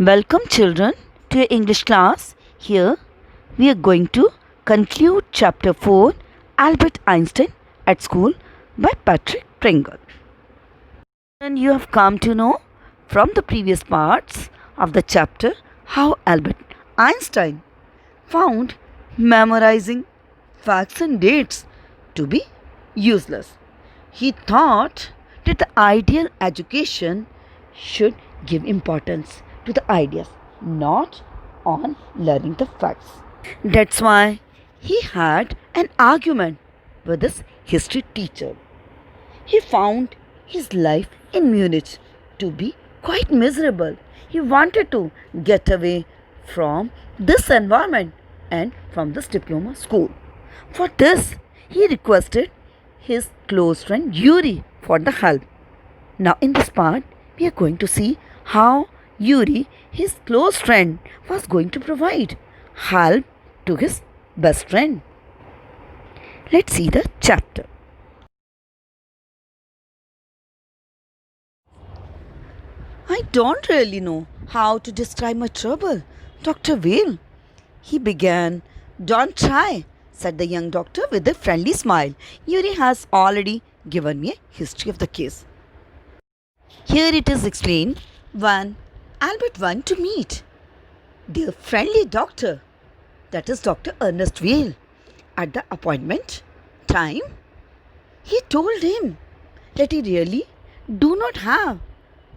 Welcome, children, to your English class. Here we are going to conclude Chapter 4 Albert Einstein at School by Patrick Pringle. And you have come to know from the previous parts of the chapter how Albert Einstein found memorizing facts and dates to be useless. He thought that the ideal education should give importance to the ideas, not on learning the facts. That's why he had an argument with his history teacher. He found his life in Munich to be quite miserable. He wanted to get away from this environment and from this diploma school. For this, he requested his close friend Yuri for the help. Now, in this part, we are going to see how Yuri, his close friend, was going to provide help to his best friend. Let's see the chapter. I don't really know how to describe my trouble, Dr. Vale. He began. Don't try, said the young doctor with a friendly smile. Yuri has already given me a history of the case. Here it is explained. 1. Albert went to meet their friendly doctor, that is Dr. Ernest Vale. At the appointment time, he told him that he really do not have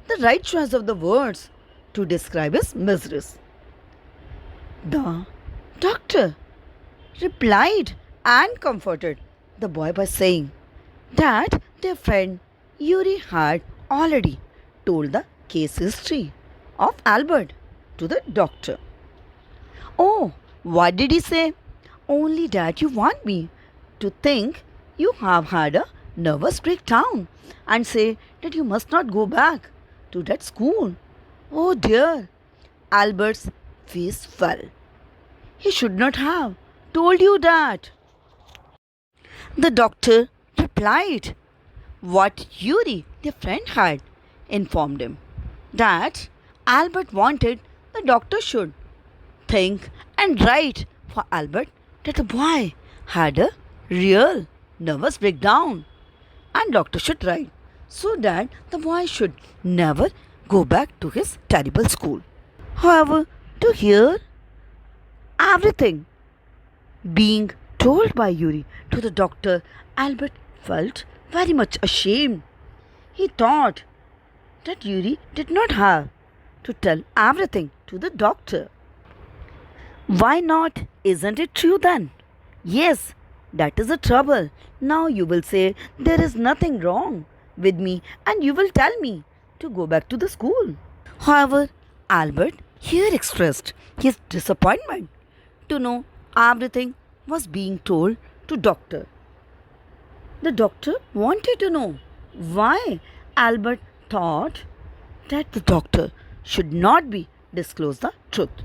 the right choice of the words to describe his miseries. The doctor replied and comforted the boy by saying that their friend Yuri had already told the case history of Albert to the doctor. Oh, what did he say? Only that you want me to think you have had a nervous breakdown and say that you must not go back to that school. Oh dear, Albert's face fell. He should not have told you that. The doctor replied what Yuri, their friend, had informed him, that Albert wanted the doctor should think and write for Albert that the boy had a real nervous breakdown, and doctor should write so that the boy should never go back to his terrible school. However, to hear everything being told by Yuri to the doctor, Albert felt very much ashamed. He thought that Yuri did not have to tell everything to the doctor. Why not? Isn't it true then? Yes, that is the trouble. Now you will say there is nothing wrong with me and you will tell me to go back to the school. However, Albert here expressed his disappointment to know everything was being told to doctor. The doctor wanted to know why Albert thought that the doctor should not be disclose the truth.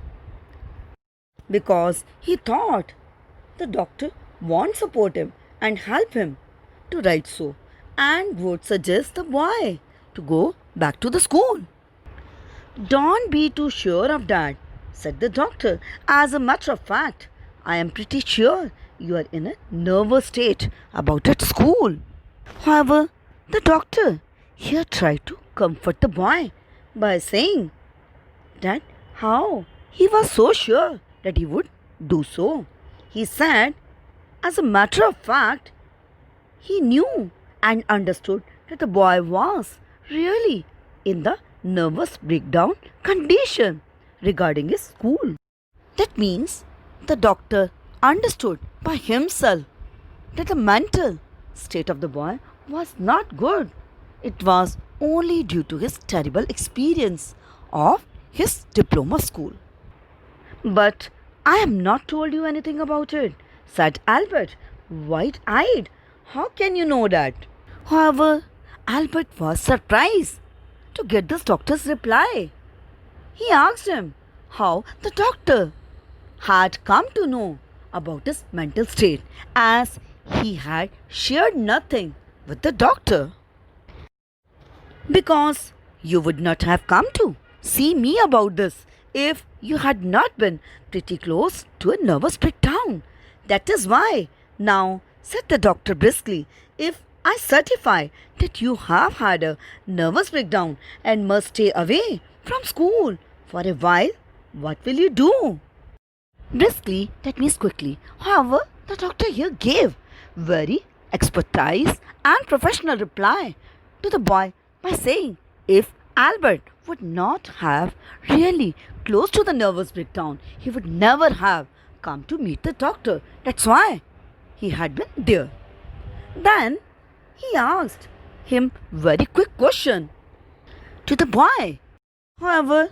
Because he thought the doctor won't support him and help him to write so and would suggest the boy to go back to the school. Don't be too sure of that, said the doctor. As a matter of fact, I am pretty sure you are in a nervous state about that school. However, the doctor here tried to comfort the boy by saying that how he was so sure that he would do so. He said, as a matter of fact, he knew and understood that the boy was really in the nervous breakdown condition regarding his school. That means the doctor understood by himself that the mental state of the boy was not good. It was only due to his terrible experience of his diploma school. But I have not told you anything about it, said Albert, wide-eyed. How can you know that? However, Albert was surprised to get this doctor's reply. He asked him how the doctor had come to know about his mental state, as he had shared nothing with the doctor. Because you would not have come to see me about this if you had not been pretty close to a nervous breakdown. That is why. Now, said the doctor briskly, if I certify that you have had a nervous breakdown and must stay away from school for a while, what will you do? Briskly, that means quickly. However, the doctor here gave very expertise and professional reply to the boy by saying if Albert would not have really close to the nervous breakdown, he would never have come to meet the doctor. That's why he had been there. Then he asked him very quick question to the boy. However,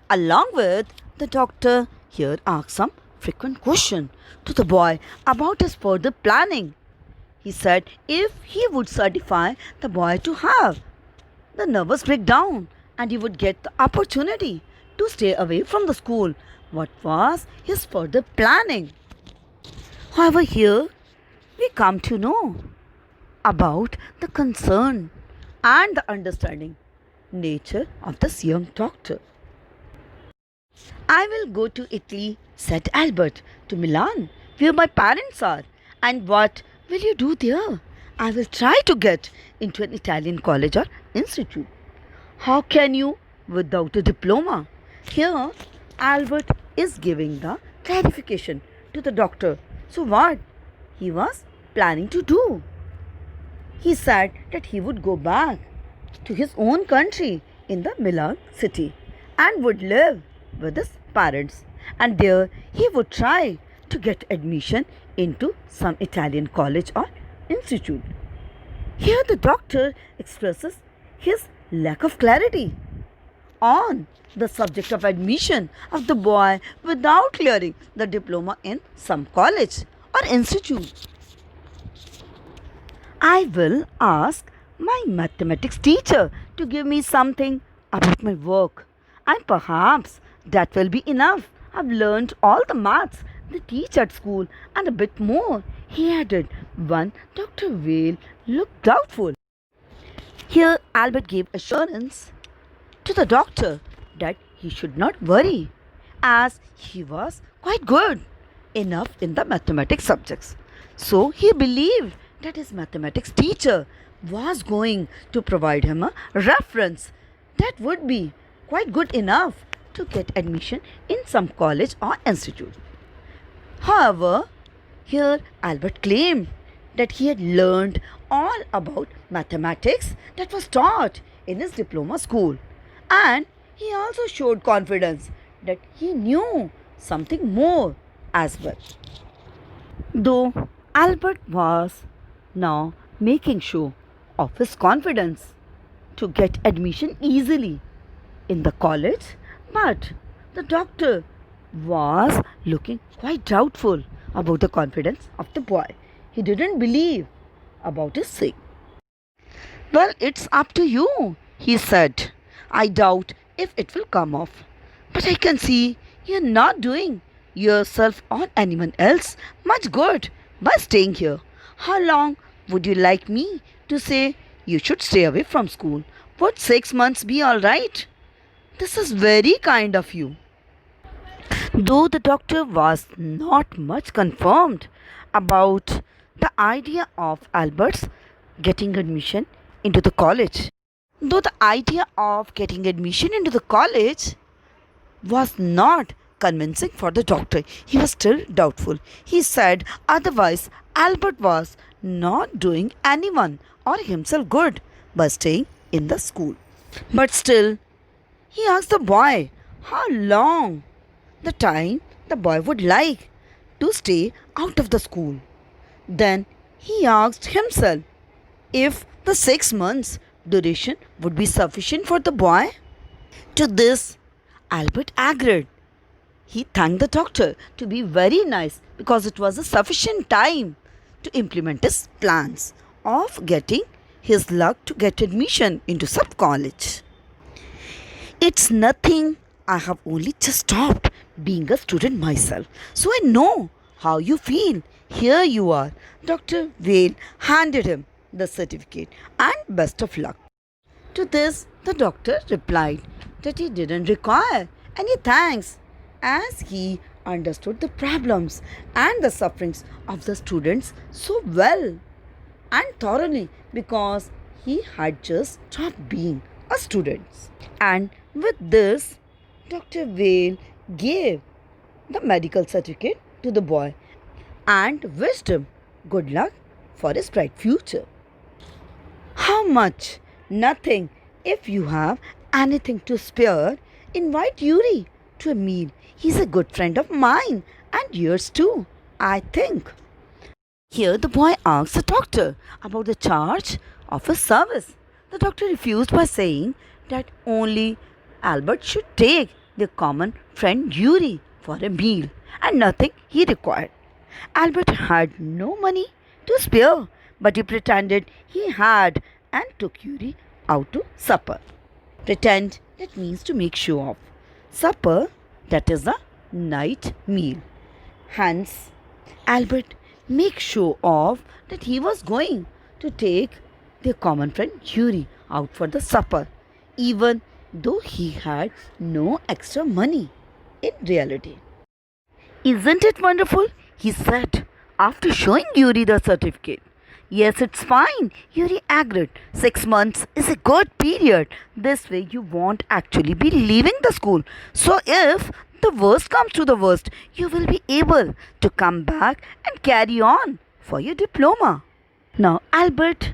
along with the doctor here asked some frequent question to the boy about his further planning. He said if he would certify the boy to have the nervous breakdown and he would get the opportunity to stay away from the school, what was his further planning? However, here we come to know about the concern and the understanding nature of this young doctor. I will go to Italy, said Albert, to Milan, where my parents are. And what will you do there? I will try to get into an Italian college or institute. How can you without a diploma? Here, Albert is giving the clarification to the doctor. So, what he was planning to do? He said that he would go back to his own country in the Milan city and would live with his parents, and there he would try to get admission into some Italian college or institute. Here the doctor expresses his lack of clarity on the subject of admission of the boy without clearing the diploma in some college or institute. I will ask my mathematics teacher to give me something about my work, and perhaps that will be enough. I've learned all the maths they teach at school and a bit more, he added. When Dr. Vale looked doubtful. Here Albert gave assurance to the doctor that he should not worry, as he was quite good enough in the mathematics subjects. So he believed that his mathematics teacher was going to provide him a reference that would be quite good enough to get admission in some college or institute. However, here Albert claimed that he had learned all about mathematics that was taught in his diploma school, and he also showed confidence that he knew something more as well. Though Albert was now making show of his confidence to get admission easily in the college, but the doctor was looking quite doubtful about the confidence of the boy. He didn't believe about his sick. Well, it's up to you, he said. I doubt if it will come off. But I can see you're not doing yourself or anyone else much good by staying here. How long would you like me to say you should stay away from school? Would 6 months be all right? This is very kind of you. Though the doctor was not much confirmed about the idea of Albert's getting admission into the college. Though the idea of getting admission into the college was not convincing for the doctor, he was still doubtful. He said otherwise Albert was not doing anyone or himself good by staying in the school. But still, he asked the boy how long the time the boy would like to stay out of the school. Then he asked himself if the 6 months duration would be sufficient for the boy. To this, Albert agreed. He thanked the doctor to be very nice because it was a sufficient time to implement his plans of getting his luck to get admission into some college. It's nothing. I have only just stopped being a student myself, so I know how you feel. Here you are. Dr. Vale handed him the certificate and best of luck. To this, the doctor replied that he didn't require and he thanks as he understood the problems and the sufferings of the students so well and thoroughly because he had just stopped being a student. And with this, Dr. Vale gave the medical certificate to the boy and wished him good luck for his bright future. How much? Nothing. If you have anything to spare, invite Yuri to a meal. He's a good friend of mine and yours too, I think. Here the boy asked the doctor about the charge of his service. The doctor refused by saying that only Albert should take their common friend Yuri for a meal and nothing he required. Albert had no money to spare, but he pretended he had and took Yuri out to supper. Pretend, that means to make show of. Supper, that is the night meal. Hence, Albert make show of that he was going to take their common friend Yuri out for the supper, even though he had no extra money in reality. Isn't it wonderful? He said after showing Yuri the certificate. Yes, it's fine, Yuri agreed. 6 months is a good period. This way, you won't actually be leaving the school. So, if the worst comes to the worst, you will be able to come back and carry on for your diploma. Now, Albert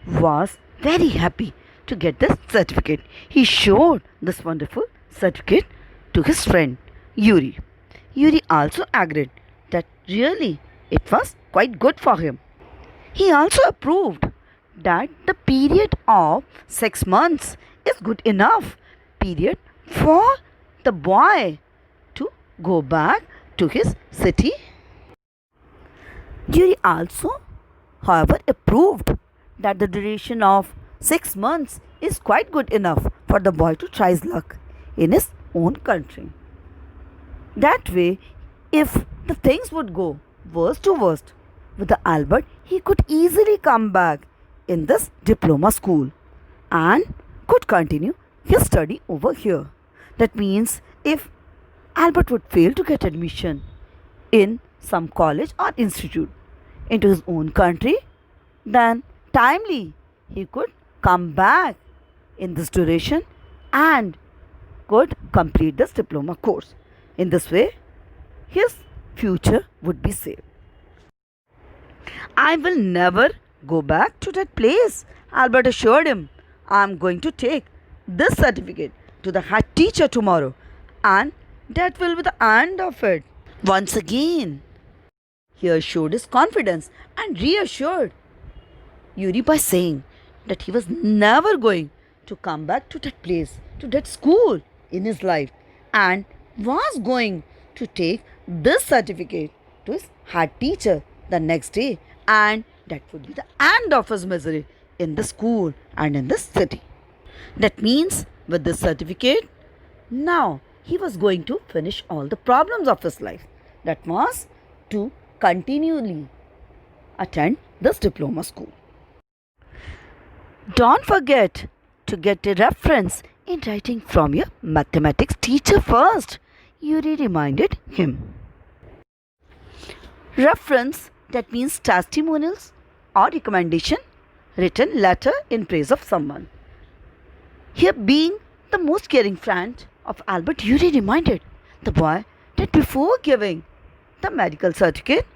was very happy to get this certificate. He showed this wonderful certificate to his friend Yuri. Yuri also agreed that really it was quite good for him. He also approved that the period of 6 months is good enough period for the boy to go back to his city. Yuri also, however, approved that the duration of 6 months is quite good enough for the boy to try his luck in his own country. That way, if the things would go worst to worst with the Albert, he could easily come back in this diploma school and could continue his study over here. That means if Albert would fail to get admission in some college or institute into his own country, then timely he could come back in this duration and could complete this diploma course. In this way, his future would be safe. I will never go back to that place, Albert assured him. I am going to take this certificate to the head teacher tomorrow, and that will be the end of it. Once again, he showed his confidence and reassured Yuri by saying that he was never going to come back to that place, to that school in his life, and was going to take this certificate to his head teacher the next day, and that would be the end of his misery in the school and in the city. That means with this certificate, now he was going to finish all the problems of his life. That was to continually attend this diploma school. Don't forget to get a reference in writing from your mathematics teacher first, Yuri reminded him. Reference, that means testimonials or recommendation, written letter in praise of someone. Here, being the most caring friend of Albert, Yuri reminded the boy that before giving the medical certificate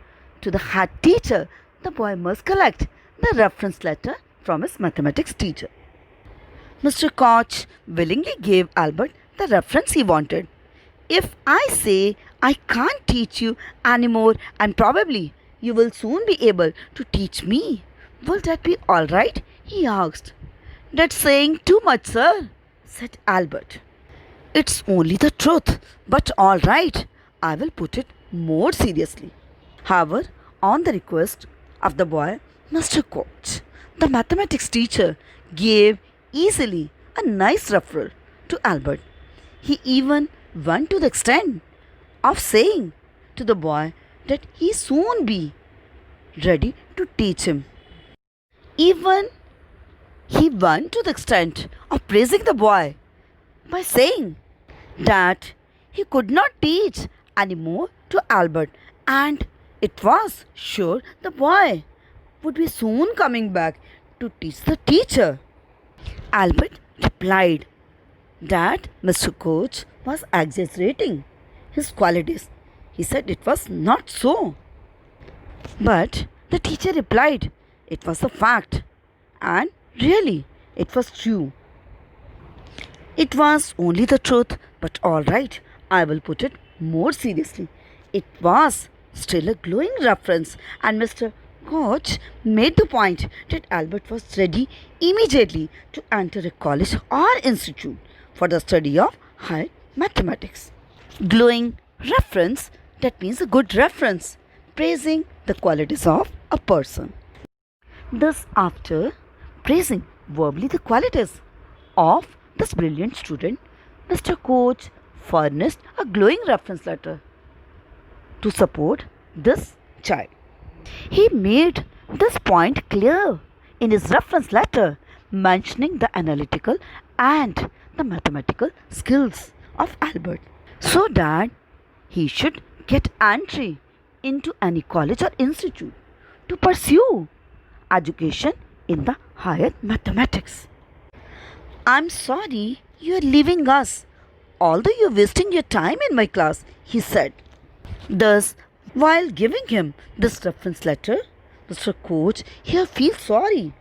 to the head teacher, the boy must collect the reference letter from his mathematics teacher. Mr. Koch willingly gave Albert the reference he wanted. If I say I can't teach you anymore and probably you will soon be able to teach me, will that be all right? He asked. That's saying too much, sir, said Albert. It's only the truth, but all right, I will put it more seriously. However, on the request of the boy, Mr. Koch, the mathematics teacher, gave easily a nice referral to Albert. He even went to the extent of saying to the boy that he soon be ready to teach him. Even he went to the extent of praising the boy by saying that he could not teach anymore to Albert, and it was sure the boy would be soon coming back to teach the teacher. Albert replied that Mr. Coach was exaggerating his qualities. He said it was not so. But the teacher replied it was a fact, and really it was true. It was only the truth, but all right, I will put it more seriously. It was still a glowing reference, and Mr. Koch made the point that Albert was ready immediately to enter a college or institute for the study of high mathematics. Glowing reference, that means a good reference, praising the qualities of a person. Thus, after praising verbally the qualities of this brilliant student, Mr. Coach furnished a glowing reference letter to support this child. He made this point clear in his reference letter, mentioning the analytical and the mathematical skills of Albert, so that he should get entry into any college or institute to pursue education in the higher mathematics. I'm sorry you're leaving us, although you're wasting your time in my class, he said. Thus, while giving him this reference letter, Mr. Coach here feels sorry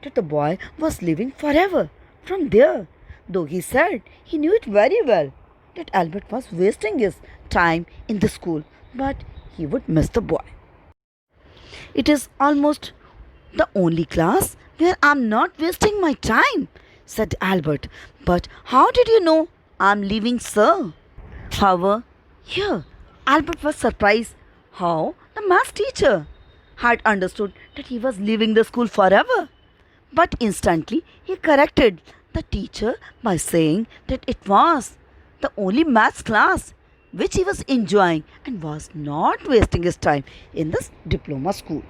that the boy was leaving forever from there, though he said he knew it very well that Albert was wasting his time in the school, but he would miss the boy. It is almost the only class where I'm not wasting my time, said Albert. But how did you know I'm leaving, sir? However, here Albert was surprised how the math teacher had understood that he was leaving the school forever. But instantly he corrected the teacher by saying that it was the only maths class which he was enjoying and was not wasting his time in this diploma school.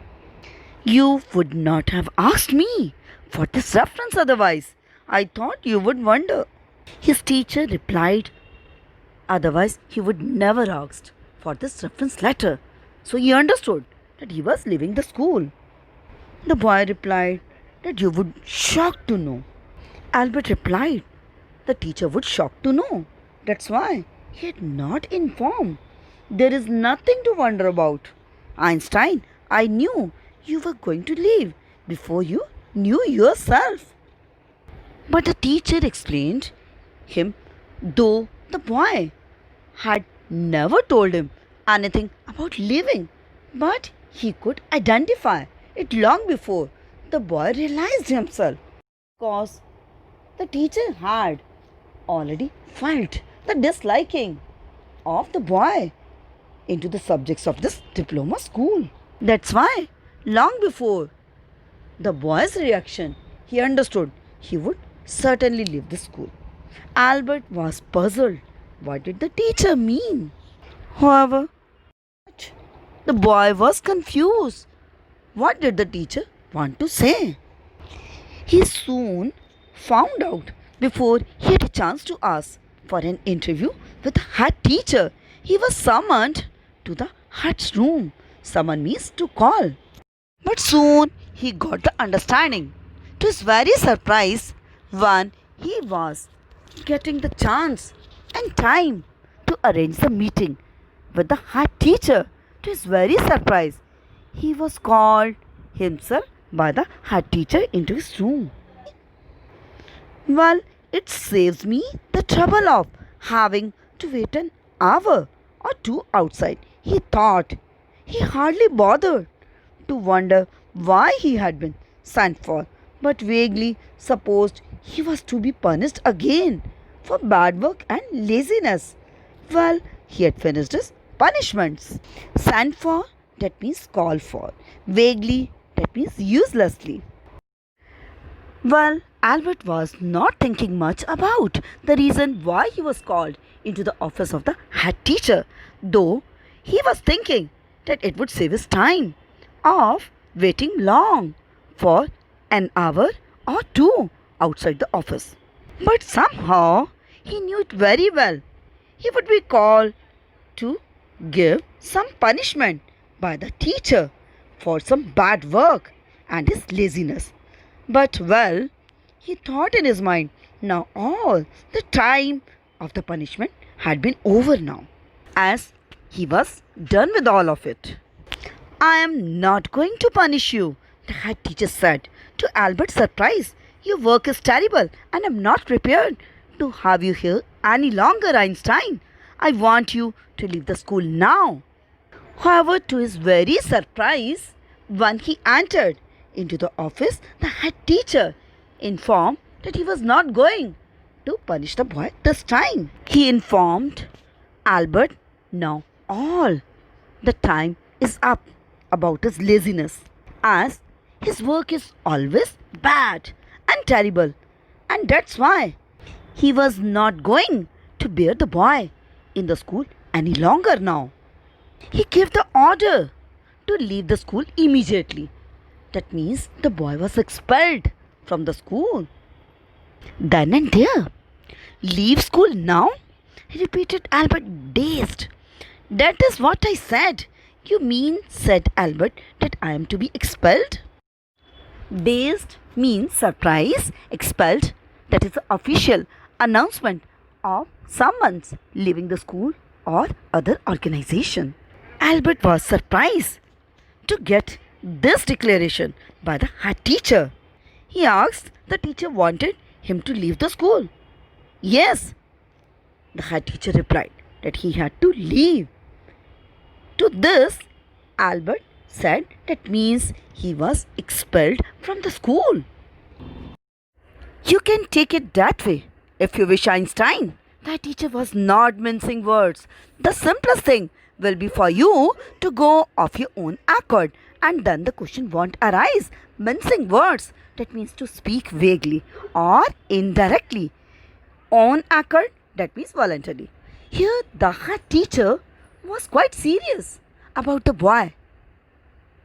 You would not have asked me for this reference otherwise. I thought you would wonder. His teacher replied, otherwise he would never asked for this reference letter. So he understood that he was leaving the school. The boy replied that you would shocked to know. Albert replied, the teacher would shock to know. That's why he had not informed. There is nothing to wonder about. Einstein, I knew you were going to leave before you knew yourself. But the teacher explained him, though the boy had never told him anything about leaving, but he could identify it long before the boy realized himself, because the teacher had already felt the disliking of the boy into the subjects of this diploma school. That's why, long before the boy's reaction, he understood he would certainly leave the school. Albert was puzzled. What did the teacher mean? However, the boy was confused. What did the teacher want to say? He soon found out before he had a chance to ask for an interview with the head teacher. He was summoned to the head's room. Summon means to call. But soon he got the understanding. To his very surprise, when he was getting the chance and time to arrange the meeting with the head teacher, to his very surprise, he was called himself by the head teacher into his room. Well, it saves me the trouble of having to wait an hour or two outside, he thought. He hardly bothered to wonder why he had been sent for, but vaguely supposed he was to be punished again for bad work and laziness. Well, he had finished his punishments. Sent for, that means called for. Vaguely, that means uselessly. Well, Albert was not thinking much about the reason why he was called into the office of the head teacher, though he was thinking that it would save his time of waiting long for an hour or two outside the office. But somehow he knew it very well. he would be called to give some punishment by the teacher for some bad work and his laziness. But well, he thought in his mind, now all the time of the punishment had been over now, as he was done with all of it. I am not going to punish you, the head teacher said. To Albert's surprise, your work is terrible and I'm not prepared to have you here any longer, Einstein. I want you to leave the school now. However, to his very surprise, when he entered into the office, the head teacher informed that he was not going to punish the boy this time. He informed Albert, now all the time is up about his laziness, as his work is always bad and terrible, and that's why he was not going to bear the boy in the school any longer now. He gave the order to leave the school immediately. That means the boy was expelled from the school. Then and there. Leave school now? Repeated Albert, dazed. That is what I said. You mean, said Albert, that I am to be expelled? Dazed means surprise, expelled, that is the official announcement of someone's leaving the school or other organization. Albert was surprised to get this declaration by the head teacher. He asked the teacher wanted him to leave the school. Yes, the head teacher replied that he had to leave. To this, Albert said that means he was expelled from the school. You can take it that way if you wish, Einstein. The teacher was not mincing words. The simplest thing will be for you to go of your own accord, and then the question won't arise. Mincing words, that means to speak vaguely or indirectly. On accord, that means voluntarily. Here the head teacher was quite serious about the boy.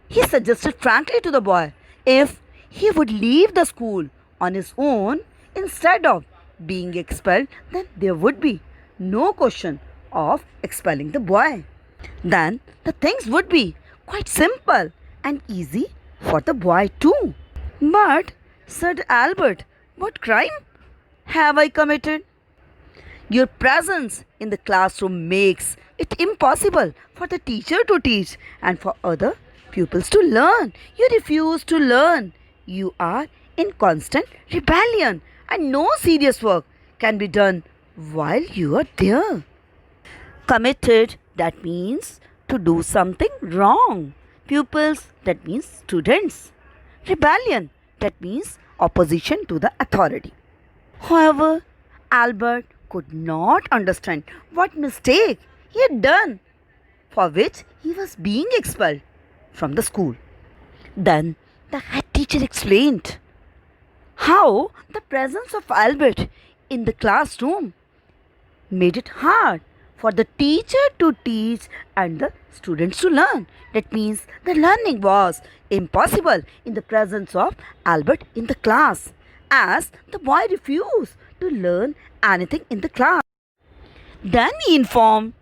He suggested frankly to the boy if he would leave the school on his own instead of being expelled, then there would be no question of expelling the boy. Then the things would be quite simple and easy for the boy too. But, said Albert, what crime have I committed? Your presence in the classroom makes it impossible for the teacher to teach and for other pupils to learn. You refuse to learn. You are in constant rebellion, and no serious work can be done while you are there. Committed, that means to do something wrong. Pupils, that means students. Rebellion, that means opposition to the authority. However, Albert could not understand what mistake he had done for which he was being expelled from the school. Then the head teacher explained how the presence of Albert in the classroom made it hard for the teacher to teach and the students to learn. That means the learning was impossible in the presence of Albert in the class, as the boy refused to learn anything in the class. Then he informed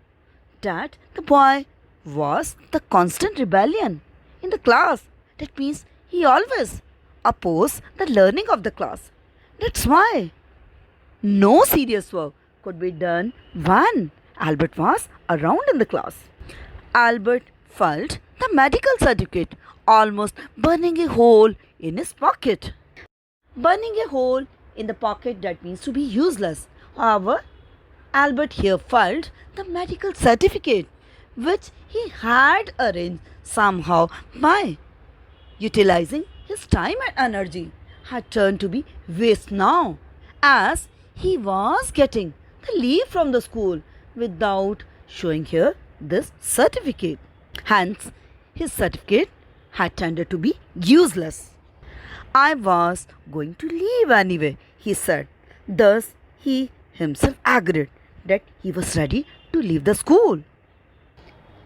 that the boy was the constant rebellion in the class. That means he always opposed the learning of the class. That's why no serious work could be done when Albert was around in the class. Albert felt the medical certificate almost burning a hole in his pocket. Burning a hole in the pocket, that means to be useless. However, Albert here felt the medical certificate which he had arranged somehow by utilizing his time and energy had turned to be waste now, as he was getting the leave from the school without showing here this certificate. Hence, his certificate had tended to be useless. I was going to leave anyway, he said. Thus, he himself agreed that he was ready to leave the school.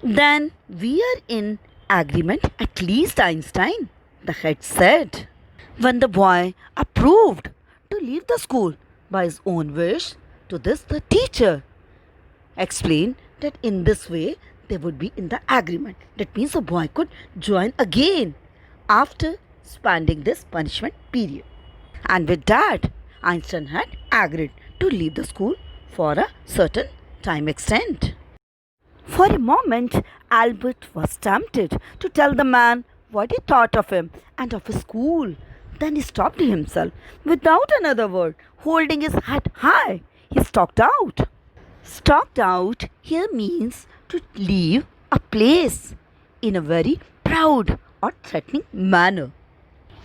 Then we are in agreement, at least, Einstein, the head said. When the boy approved to leave the school by his own wish, to this the teacher explained that in this way they would be in the agreement. That means the boy could join again after spending this punishment period. And with that, Einstein had agreed to leave the school for a certain time extent. For a moment, Albert was tempted to tell the man what he thought of him and of his school. Then he stopped himself without another word, holding his head high. He stalked out. Stalked out here means to leave a place in a very proud or threatening manner.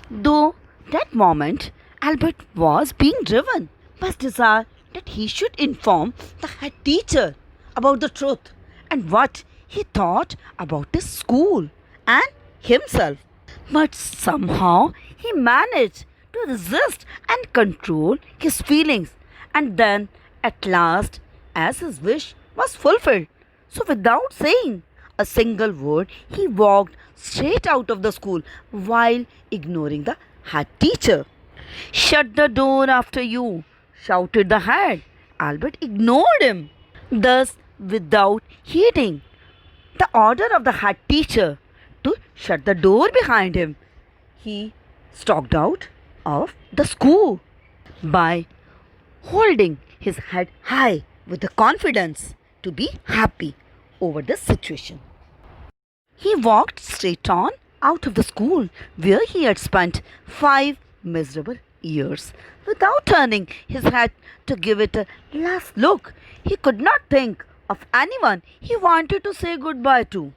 Though that moment Albert was being driven by his desire that he should inform the head teacher about the truth and what he thought about his school and himself. But somehow he managed to resist and control his feelings, and then at last, as his wish was fulfilled, so without saying a single word, he walked straight out of the school while ignoring the head teacher. "Shut the door after you," shouted the head. Albert ignored him, thus without heeding the order of the head teacher to shut the door behind him. He stalked out of the school by holding his head high with the confidence to be happy over the situation. He walked straight on out of the school where he had spent 5 miserable years without turning his head to give it a last look. He could not think of anyone he wanted to say goodbye to.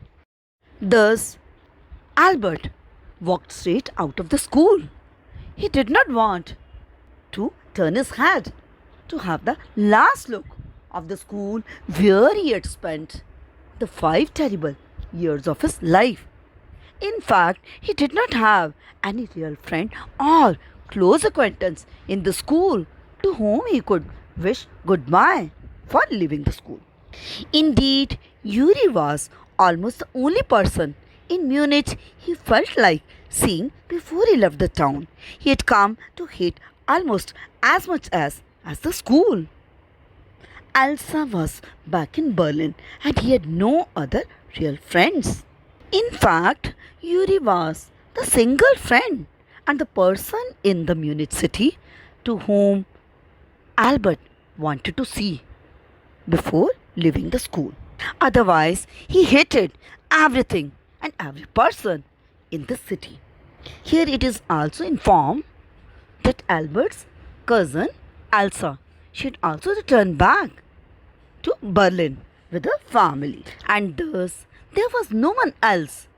Thus, Albert walked straight out of the school. He did not want to turn his head to have the last look of the school where he had spent the 5 terrible years of his life. In fact, he did not have any real friend or close acquaintance in the school to whom he could wish goodbye for leaving the school. Indeed, Yuri was almost the only person in Munich he felt like seeing before he left the town. He had come to hate almost as much as the school. Elsa was back in Berlin and he had no other real friends. In fact, Yuri was the single friend and the person in the Munich city to whom Albert wanted to see before leaving the school. Otherwise, he hated everything and every person in the city. Here it is also informed that Albert's cousin Elsa should also return back to Berlin with her family, and thus there was no one else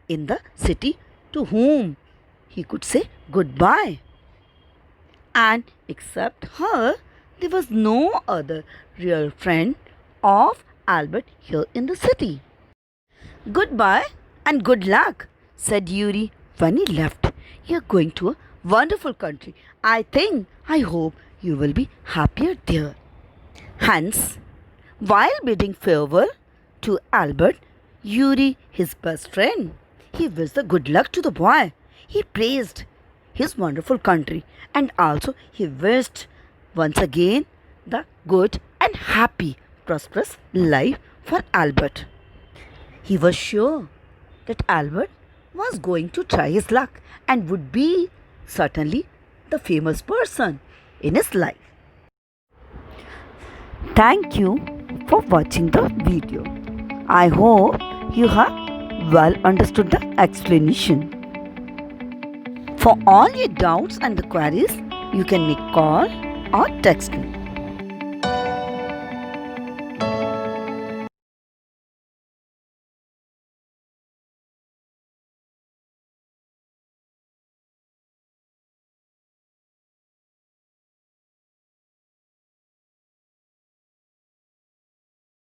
in the city to whom he could say goodbye. And except her, there was no other real friend of Albert here in the city. "Goodbye and good luck," said Yuri when he left. "You're going to a wonderful country. I hope you will be happier there." Hence, while bidding farewell to Albert, Yuri, his best friend, he wished the good luck to the boy. He praised his wonderful country and also he wished once again the good and happy, prosperous life for Albert. He was sure that Albert was going to try his luck and would be certainly the famous person in his life. Thank you for watching the video. I hope you have well understood the explanation. For all your doubts and the queries, you can make call or text me.